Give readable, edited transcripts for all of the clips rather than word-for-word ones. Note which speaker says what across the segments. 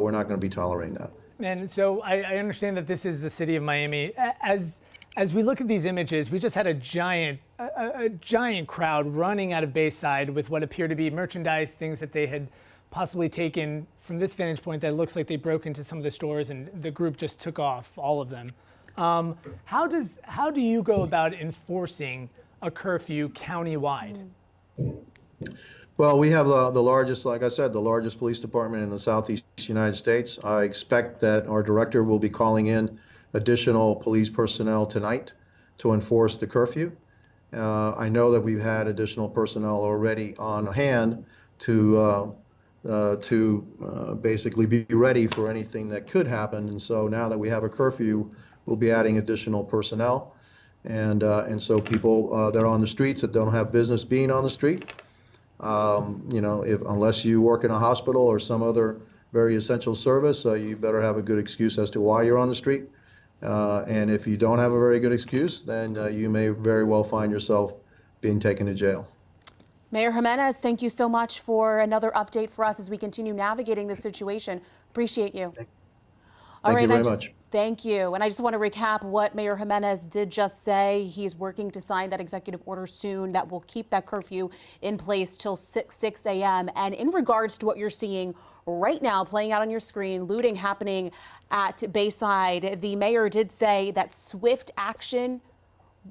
Speaker 1: we're not going to be tolerating that.
Speaker 2: And so I understand that this is the city of Miami. As we look at these images, we just had a giant crowd running out of Bayside with what appear to be merchandise, things that they had possibly taken from this vantage point that looks like they broke into some of the stores and the group just took off, all of them. How do you go about enforcing a curfew countywide?
Speaker 1: Well, we have the largest, like I said, the largest police department in the Southeast United States. I expect that our director will be calling in additional police personnel tonight to enforce the curfew. I know that we've had additional personnel already on hand to basically be ready for anything that could happen. And so now that we have a curfew, we'll be adding additional personnel. And so people that are on the streets that don't have business being on the street, unless you work in a hospital or some other very essential service, you better have a good excuse as to why you're on the street. And if you don't have a very good excuse, then you may very well find yourself being taken to jail.
Speaker 3: Mayor Jimenez, thank you so much for another update for us as we continue navigating this situation. Appreciate you.
Speaker 1: Thank you very much.
Speaker 3: Thank you. And I just want to recap what Mayor Jimenez did just say. He's working to sign that executive order soon that will keep that curfew in place till 6 a.m. And in regards to what you're seeing right now playing out on your screen, looting happening at Bayside, the mayor did say that swift action,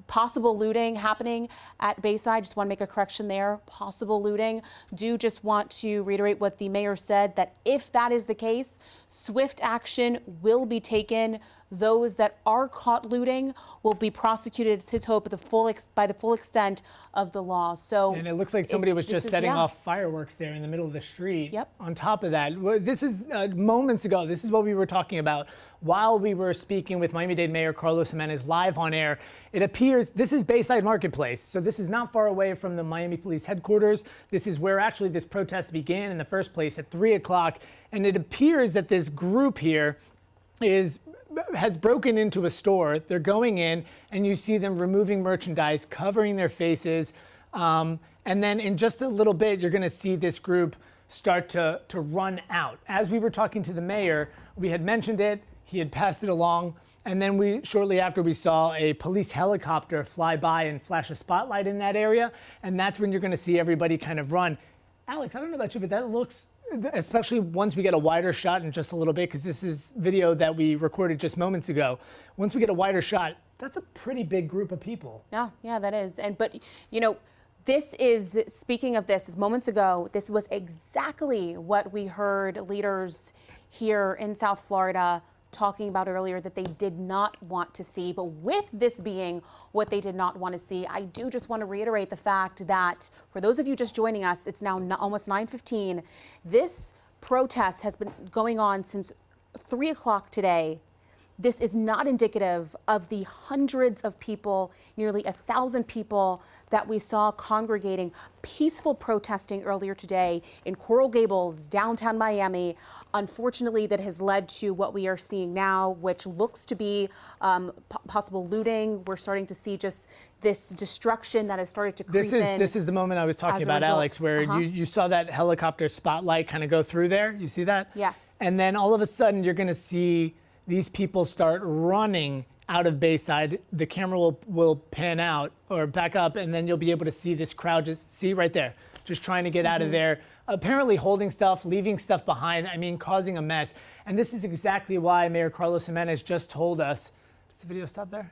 Speaker 3: possible looting happening at Bayside. Just want to make a correction there. Possible looting. Do just want to reiterate what the mayor said, that if that is the case, swift action will be taken. Those that are caught looting will be prosecuted, it's his hope, by the full extent of the law. So,
Speaker 2: and it looks like somebody was just setting off fireworks there in the middle of the street.
Speaker 3: Yep.
Speaker 2: On top of that, this is moments ago. This is what we were talking about while we were speaking with Miami-Dade Mayor Carlos Jimenez live on air. It appears this is Bayside Marketplace, so this is not far away from the Miami Police headquarters. This is where actually this protest began in the first place at 3 o'clock, and it appears that this group here has broken into a store. They're going in and you see them removing merchandise, covering their faces. And then in just a little bit, you're going to see this group start to run out. As we were talking to the mayor, we had mentioned it. He had passed it along. And then shortly after, we saw a police helicopter fly by and flash a spotlight in that area. And that's when you're going to see everybody kind of run. Alex, I don't know about you, but that looks, especially once we get a wider shot in just a little bit, because this is video that we recorded just moments ago. Once we get a wider shot, that's a pretty big group of people.
Speaker 3: Yeah, that is. But this is, speaking of this, moments ago, this was exactly what we heard leaders here in South Florida talking about earlier that they did not want to see. But with this being what they did not want to see, I do just want to reiterate the fact that for those of you just joining us, it's now almost 9:15. This protest has been going on since 3 o'clock today. This is not indicative of the hundreds of people, nearly 1,000 people that we saw congregating, peaceful protesting earlier today in Coral Gables, downtown Miami. Unfortunately, that has led to what we are seeing now, which looks to be possible looting. We're starting to see just this destruction that has started to creep in.
Speaker 2: This is the moment I was talking about, Alex, where you saw that helicopter spotlight kind of go through there. You see that?
Speaker 3: Yes.
Speaker 2: And then all of a sudden, you're going to see these people start running out of Bayside. The camera will pan out or back up, and then you'll be able to see this crowd just see right there, just trying to get out of there, apparently holding stuff, leaving stuff behind, I mean, causing a mess. And this is exactly why Mayor Carlos Jimenez just told us, does the video stop there?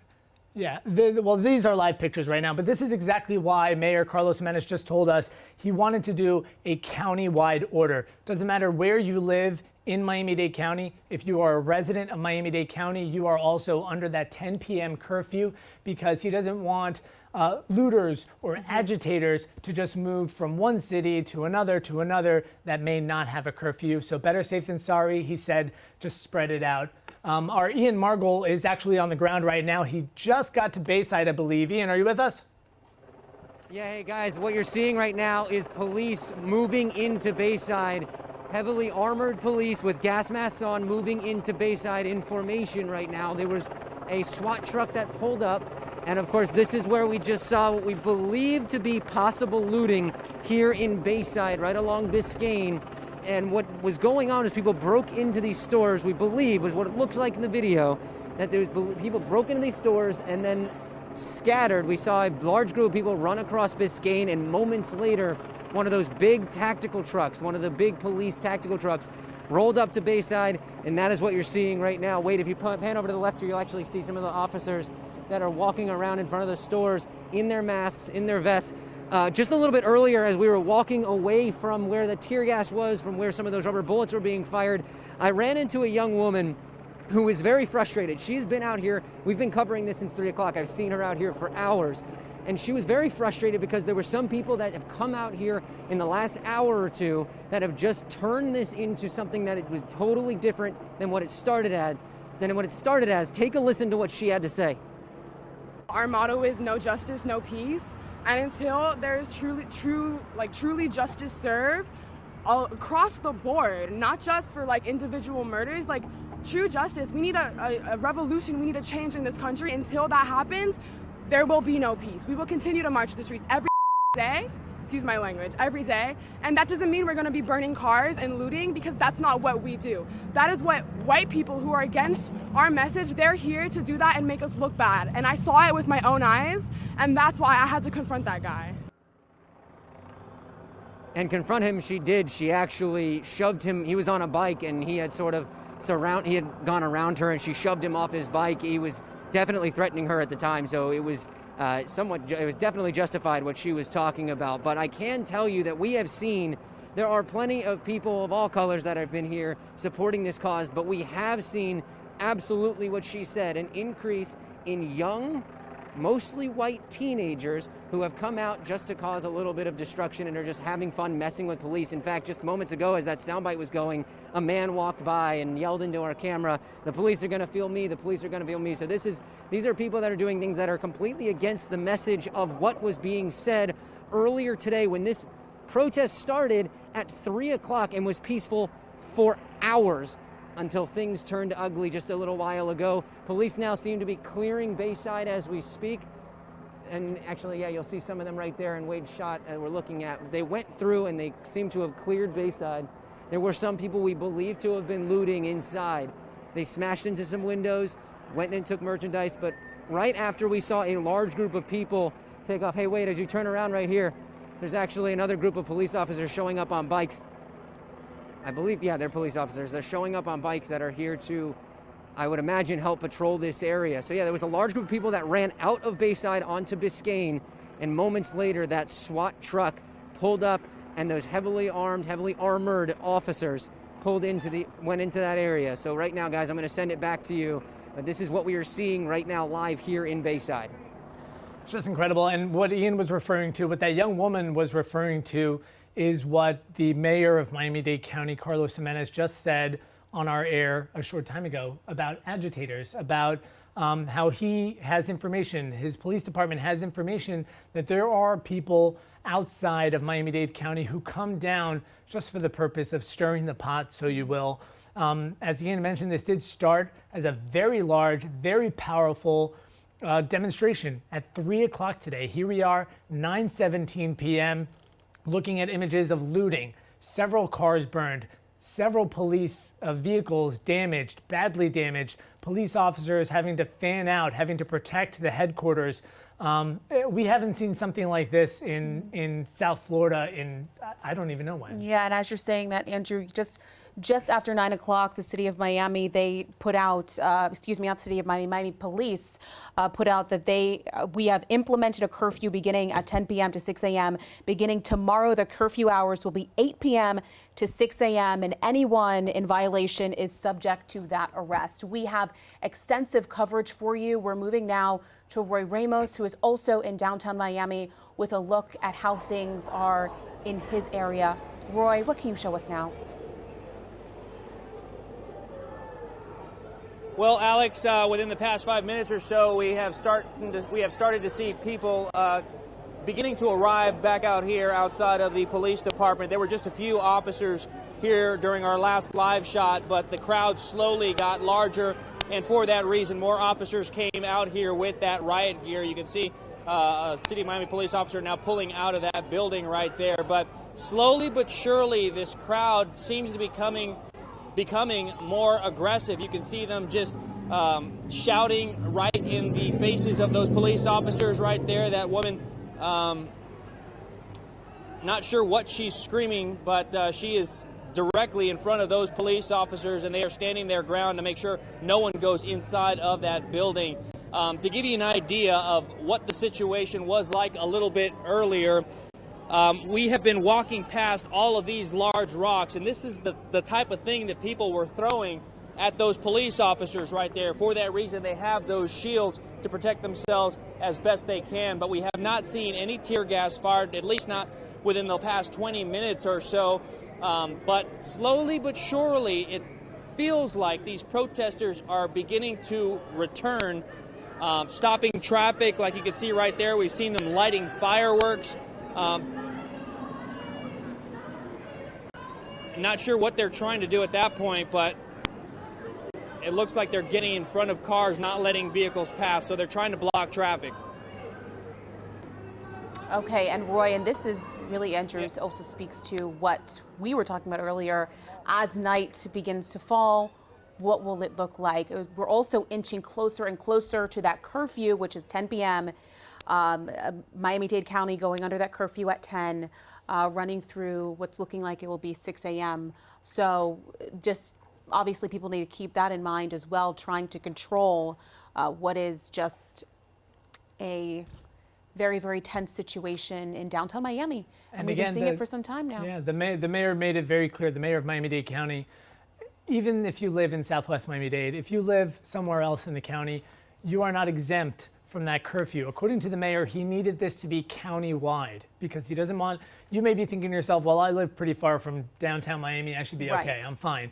Speaker 2: Yeah, well, these are live pictures right now, but this is exactly why Mayor Carlos Jimenez just told us he wanted to do a county-wide order. Doesn't matter where you live in Miami-Dade County. If you are a resident of Miami-Dade County, you are also under that 10 p.m. curfew, because he doesn't want looters or agitators to just move from one city to another that may not have a curfew. So better safe than sorry, he said, just spread it out. Our Ian Margol is actually on the ground right now. He just got to Bayside, I believe. Ian, are you with us?
Speaker 4: Yeah, hey guys, what you're seeing right now is police moving into Bayside. Heavily armored police with gas masks on moving into Bayside in formation right now. There was a SWAT truck that pulled up. And of course, this is where we just saw what we believe to be possible looting here in Bayside, right along Biscayne. And what was going on is people broke into these stores, we believe, was what it looks like in the video, that there was people broke into these stores and then scattered. We saw a large group of people run across Biscayne, and moments later, one of those big tactical trucks, one of the big police tactical trucks, rolled up to Bayside, and that is what you're seeing right now. Wait, if you pan over to the left here, you'll actually see some of the officers that are walking around in front of the stores in their masks, in their vests. Just a little bit earlier, as we were walking away from where the tear gas was, from where some of those rubber bullets were being fired, I ran into a young woman who was very frustrated. She's been out here. We've been covering this since 3 o'clock. I've seen her out here for hours. And she was very frustrated because there were some people that have come out here in the last hour or two that have just turned this into something that it was totally different than what it started as. Take a listen to what she had to say.
Speaker 5: Our motto is no justice, no peace. And until there's truly justice served across the board, not just for like individual murders, like true justice, we need a revolution, we need a change in this country. Until that happens, there will be no peace. We will continue to march the streets every day, excuse my language, every day. And that doesn't mean we're gonna be burning cars and looting, because that's not what we do. That is what white people who are against our message, they're here to do that and make us look bad. And I saw it with my own eyes, and that's why I had to confront that guy.
Speaker 4: And confront him she did. She actually shoved him. He was on a bike, and he had he had gone around her, and she shoved him off his bike. He was definitely threatening her at the time, so it was it was definitely justified what she was talking about. But I can tell you that we have seen there are plenty of people of all colors that have been here supporting this cause, but we have seen absolutely what she said, an increase in young, mostly white teenagers who have come out just to cause a little bit of destruction and are just having fun messing with police. In fact, just moments ago, as that soundbite was going, a man walked by and yelled into our camera, "The police are going to feel me, the police are going to feel me." So these are people that are doing things that are completely against the message of what was being said earlier today when this protest started at 3 o'clock and was peaceful for hours until things turned ugly just a little while ago. Police now seem to be clearing Bayside as we speak. And actually, yeah, you'll see some of them right there in Wade's shot we're looking at. They went through and they seem to have cleared Bayside. There were some people we believe to have been looting inside. They smashed into some windows, went and took merchandise, but right after we saw a large group of people take off, hey, Wade, as you turn around right here, there's actually another group of police officers showing up on bikes. I believe, yeah, they're police officers. They're showing up on bikes that are here to, I would imagine, help patrol this area. So yeah, there was a large group of people that ran out of Bayside onto Biscayne, and moments later that SWAT truck pulled up and those heavily armored officers went into that area. So right now, guys, I'm going to send it back to you. But this is what we are seeing right now live here in Bayside.
Speaker 2: It's just incredible. And what Ian was referring to, what that young woman was referring to, is what the mayor of Miami-Dade County, Carlos Jimenez, just said on our air a short time ago about agitators, about how he has information, his police department has information that there are people outside of Miami-Dade County who come down just for the purpose of stirring the pot, so you will. As Ian mentioned, this did start as a very large, very powerful demonstration at 3 o'clock today. Here we are, 9:17 p.m., looking at images of looting, several cars burned, several police vehicles damaged, badly damaged, police officers having to fan out, having to protect the headquarters. We haven't seen something like this in South Florida in, I don't even know when.
Speaker 3: Yeah, and as you're saying that, Andrew, just after 9 o'clock, the city of Miami, they put out, not the city of Miami, Miami police put out that we have implemented a curfew beginning at 10 p.m. to 6 a.m. Beginning tomorrow, the curfew hours will be 8 p.m. to 6 a.m. and anyone in violation is subject to that arrest. We have extensive coverage for you. We're moving now to Roy Ramos, who is also in downtown Miami, with a look at how things are in his area. Roy, what can you show us now?
Speaker 6: Well, Alex, within the past 5 minutes or so, we have started to see people beginning to arrive back out here outside of the police department. There were just a few officers here during our last live shot, but the crowd slowly got larger, and for that reason, more officers came out here with that riot gear. You can see a City of Miami police officer now pulling out of that building right there, but slowly but surely, this crowd seems to be becoming more aggressive. You can see them just shouting right in the faces of those police officers right there. That woman, not sure what she's screaming, but she is directly in front of those police officers, and they are standing their ground to make sure no one goes inside of that building. To give you an idea of what the situation was like a little bit earlier, we have been walking past all of these large rocks, and this is the type of thing that people were throwing at those police officers right there. For that reason, they have those shields to protect themselves as best they can, but we have not seen any tear gas fired, at least not within the past 20 minutes or so. But slowly but surely, it feels like these protesters are beginning to return, stopping traffic like you can see right there. We've seen them lighting fireworks. Not sure what they're trying to do at that point, but it looks like they're getting in front of cars, not letting vehicles pass, so they're trying to block traffic.
Speaker 3: Okay, and Roy, and this is really, Andrews also speaks to what we were talking about earlier. As night begins to fall, what will it look like? We're also inching closer and closer to that curfew, which is 10 p.m. Miami-Dade County going under that curfew at 10, running through what's looking like it will be 6 a.m. So just obviously people need to keep that in mind as well, trying to control what is just a very, very tense situation in downtown Miami. And we've been seeing it for some time now.
Speaker 2: Yeah, the mayor made it very clear, the mayor of Miami-Dade County, even if you live in Southwest Miami-Dade, if you live somewhere else in the county, you are not exempt from that curfew. According to the mayor, he needed this to be county-wide because he doesn't want, you may be thinking to yourself, well, I live pretty far from downtown Miami, I should be okay, I'm fine.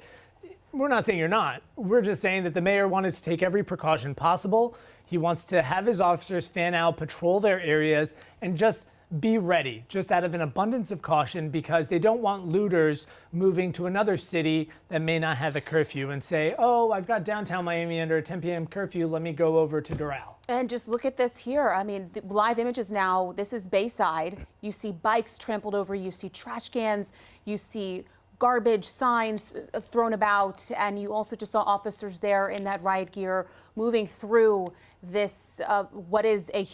Speaker 2: We're not saying you're not. We're just saying that the mayor wanted to take every precaution possible. He wants to have his officers fan out, patrol their areas, and just be ready, just out of an abundance of caution, because they don't want looters moving to another city that may not have a curfew and say, oh, I've got downtown Miami under a 10 p.m. curfew, let me go over to Doral.
Speaker 3: And just look at this here. I mean, the live images now, this is Bayside. You see bikes trampled over, you see trash cans, you see garbage signs thrown about, and you also just saw officers there in that riot gear moving through this, what is a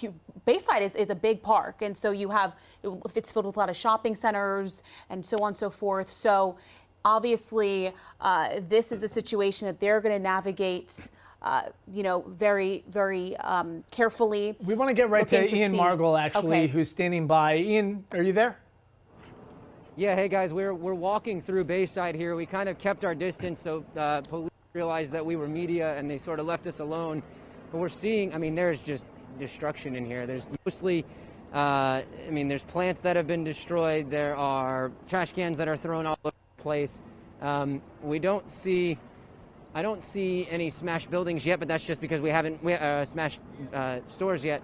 Speaker 3: Bayside is a big park, and so you have, it's filled with a lot of shopping centers and so on and so forth. So obviously this is a situation that they're going to navigate very, very carefully.
Speaker 2: We want to get right to Ian Margol, actually, who's standing by. Ian, are you there?
Speaker 4: Yeah, hey guys, we're walking through Bayside here. We kind of kept our distance so police realized that we were media and they sort of left us alone. But we're seeing, I mean, there's just destruction in here. There's mostly, there's plants that have been destroyed. There are trash cans that are thrown all over the place. I don't see any smashed buildings yet, but that's just because we haven't smashed stores yet.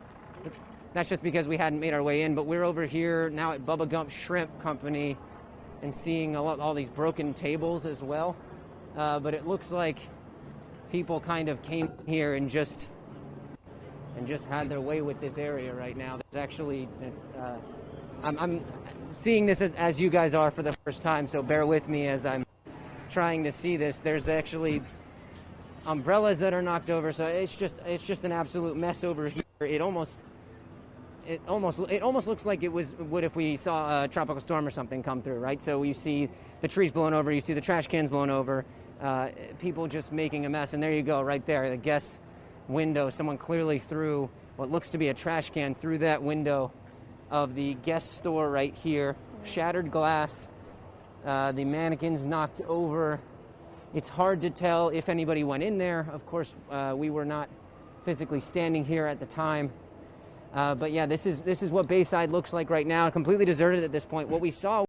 Speaker 4: That's just because we hadn't made our way in, but we're over here now at Bubba Gump Shrimp Company and seeing all these broken tables as well. But it looks like people kind of came here and just had their way with this area right now. There's actually, I'm seeing this as you guys are for the first time, so bear with me as I'm trying to see this. There's actually umbrellas that are knocked over, so it's just an absolute mess over here. It almost looks like it would if we saw a tropical storm or something come through, right? So you see the trees blown over, you see the trash cans blown over, people just making a mess. And there you go, right there, the guest window. Someone clearly threw what looks to be a trash can through that window of the guest store right here. Shattered glass, the mannequins knocked over. It's hard to tell if anybody went in there. Of course, we were not physically standing here at the time. But yeah, this is what Bayside looks like right now, completely deserted at this point. What we saw